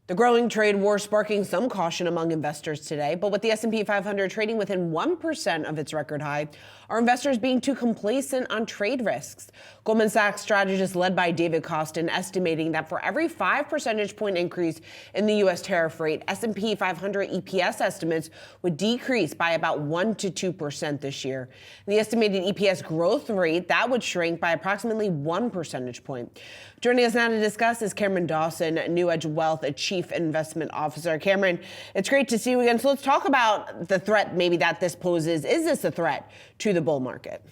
The growing trade war sparking some caution among investors today, but with the S&P 500 trading within 1% of its record high, are investors being too complacent on trade risks? Goldman Sachs strategist led by David Kostin estimating that for every 5 percentage point increase in the U.S. tariff rate, S&P 500 EPS estimates would decrease by about 1 to 2% this year. The estimated EPS growth rate, that would shrink by approximately 1 percentage point. Joining us now to discuss is Cameron Dawson, NewEdge Wealth, a Chief Investment Officer. Cameron, it's great to see you again. So let's talk about the threat maybe that this poses. Is this a threat to the bull market?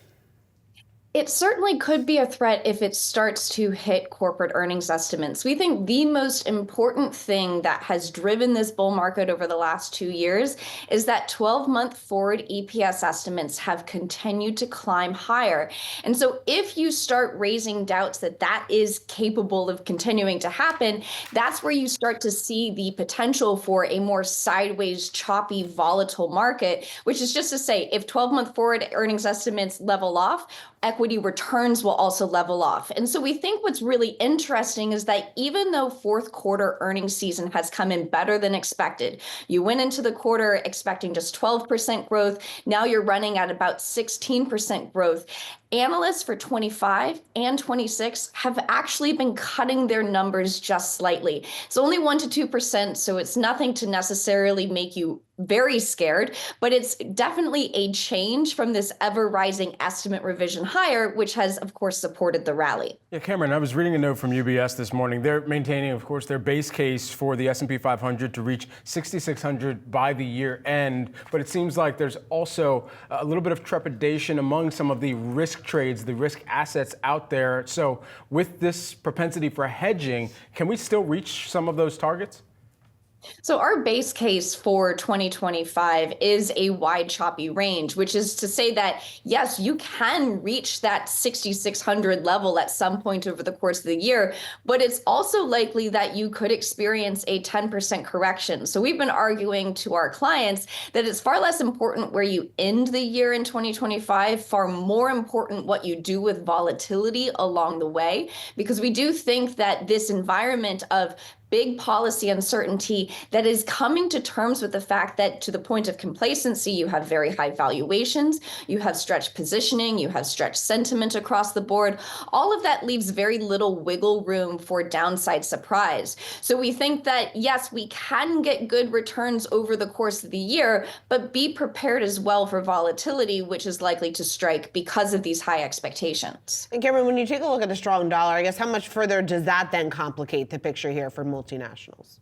It certainly could be a threat if it starts to hit corporate earnings estimates. We think the most important thing that has driven this bull market over the last 2 years is that 12-month forward EPS estimates have continued to climb higher. And so if you start raising doubts that that is capable of continuing to happen, that's where you start to see the potential for a more sideways, choppy, volatile market, which is just to say, if 12-month forward earnings estimates level off, equity returns will also level off. And so we think what's really interesting is that even though fourth quarter earnings season has come in better than expected, you went into the quarter expecting just 12% growth. Now you're running at about 16% growth. Analysts for 25 and 26 have actually been cutting their numbers just slightly. It's only 1 to 2%, so it's nothing to necessarily make you very scared, but it's definitely a change from this ever-rising estimate revision higher, which has, of course, supported the rally. Yeah, Cameron, I was reading a note from UBS this morning. They're maintaining, of course, their base case for the S&P 500 to reach 6,600 by the year end, but it seems like there's also a little bit of trepidation among some of the risk trades, the risk assets out there. So with this propensity for hedging, can we still reach some of those targets? So our base case for 2025 is a wide choppy range, which is to say that, yes, you can reach that 6,600 level at some point over the course of the year, but it's also likely that you could experience a 10% correction. So we've been arguing to our clients that it's far less important where you end the year in 2025, far more important what you do with volatility along the way, because we do think that this environment of big policy uncertainty that is coming to terms with the fact that, to the point of complacency, you have very high valuations, you have stretched positioning, you have stretched sentiment across the board. All of that leaves very little wiggle room for downside surprise. So we think that, yes, we can get good returns over the course of the year, but be prepared as well for volatility, which is likely to strike because of these high expectations. And Cameron, when you take a look at the strong dollar, I guess how much further does that then complicate the picture here for multinationals?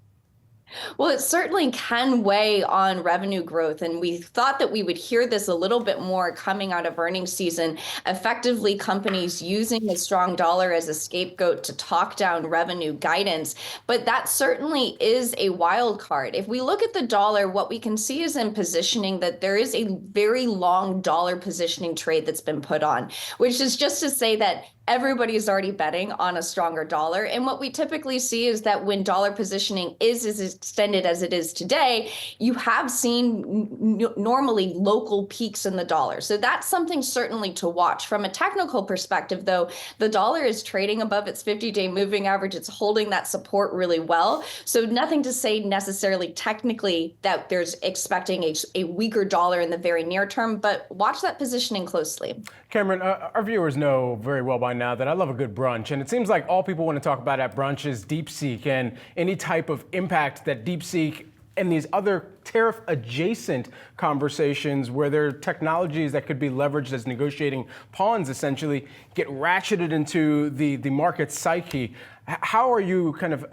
Well, it certainly can weigh on revenue growth. And we thought that we would hear this a little bit more coming out of earnings season, effectively companies using the strong dollar as a scapegoat to talk down revenue guidance. But that certainly is a wild card. If we look at the dollar, what we can see is in positioning that there is a very long dollar positioning trade that's been put on, which is just to say that everybody is already betting on a stronger dollar. And what we typically see is that when dollar positioning is as extended as it is today, you have seen normally local peaks in the dollar. So that's something certainly to watch. From a technical perspective, though, the dollar is trading above its 50-day moving average. It's holding that support really well. So nothing to say necessarily technically that there's expecting a weaker dollar in the very near term, but watch that positioning closely. Cameron, our viewers know very well by now that I love a good brunch, and it seems like all people want to talk about at brunch is DeepSeek and any type of impact that DeepSeek and these other tariff adjacent conversations where there are technologies that could be leveraged as negotiating pawns essentially get ratcheted into the market psyche. How are you kind of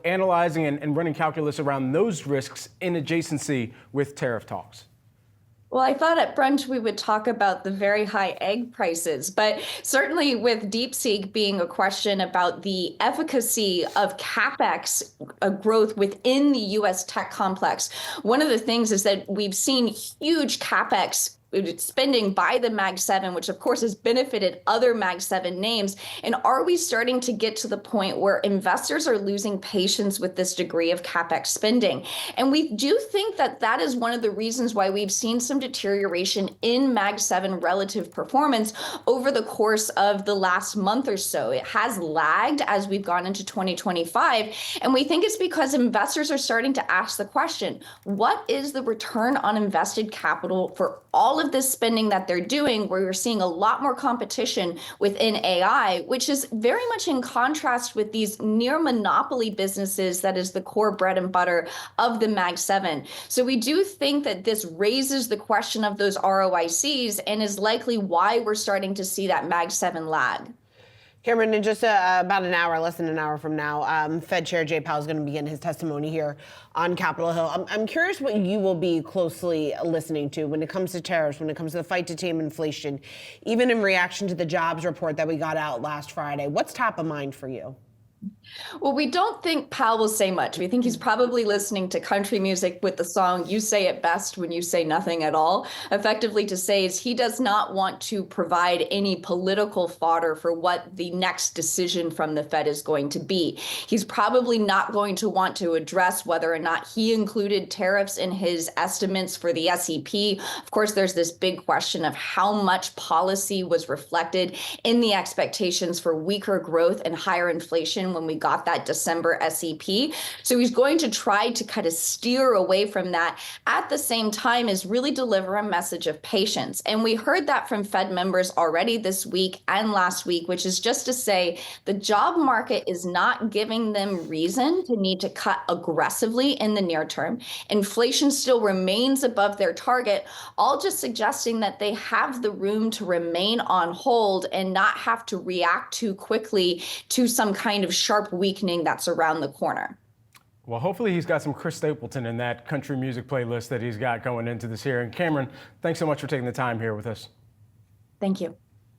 analyzing and running calculus around those risks in adjacency with tariff talks? Well, I thought at brunch we would talk about the very high egg prices, but certainly with DeepSeek being a question about the efficacy of CapEx growth within the U.S. tech complex, one of the things is that we've seen huge CapEx spending by the Mag 7, which of course has benefited other Mag 7 names? And are we starting to get to the point where investors are losing patience with this degree of CapEx spending? And we do think that that is one of the reasons why we've seen some deterioration in Mag 7 relative performance over the course of the last month or so. It has lagged as we've gone into 2025. And we think it's because investors are starting to ask the question, what is the return on invested capital for all of this spending that they're doing, where you're seeing a lot more competition within AI, which is very much in contrast with these near monopoly businesses that is the core bread and butter of the Mag 7. So we do think that this raises the question of those ROICs and is likely why we're starting to see that Mag 7 lag. Cameron, in just about an hour, less than an hour from now, Fed Chair Jay Powell is going to begin his testimony here on Capitol Hill. I'm curious what you will be closely listening to when it comes to tariffs, when it comes to the fight to tame inflation, even in reaction to the jobs report that we got out last Friday. What's top of mind for you? Well, we don't think Powell will say much. We think he's probably listening to country music with the song "You Say It Best When You Say Nothing at All." Effectively to say is he does not want to provide any political fodder for what the next decision from the Fed is going to be. He's probably not going to want to address whether or not he included tariffs in his estimates for the SEP. Of course, there's this big question of how much policy was reflected in the expectations for weaker growth and higher inflation when we got that December SEP. So he's going to try to kind of steer away from that at the same time as really deliver a message of patience. And we heard that from Fed members already this week and last week, which is just to say the job market is not giving them reason to need to cut aggressively in the near term. Inflation still remains above their target, all just suggesting that they have the room to remain on hold and not have to react too quickly to some kind of sharp weakening that's around the corner. Well, hopefully he's got some Chris Stapleton in that country music playlist that he's got going into this hearing. Cameron, thanks so much for taking the time here with us. Thank you.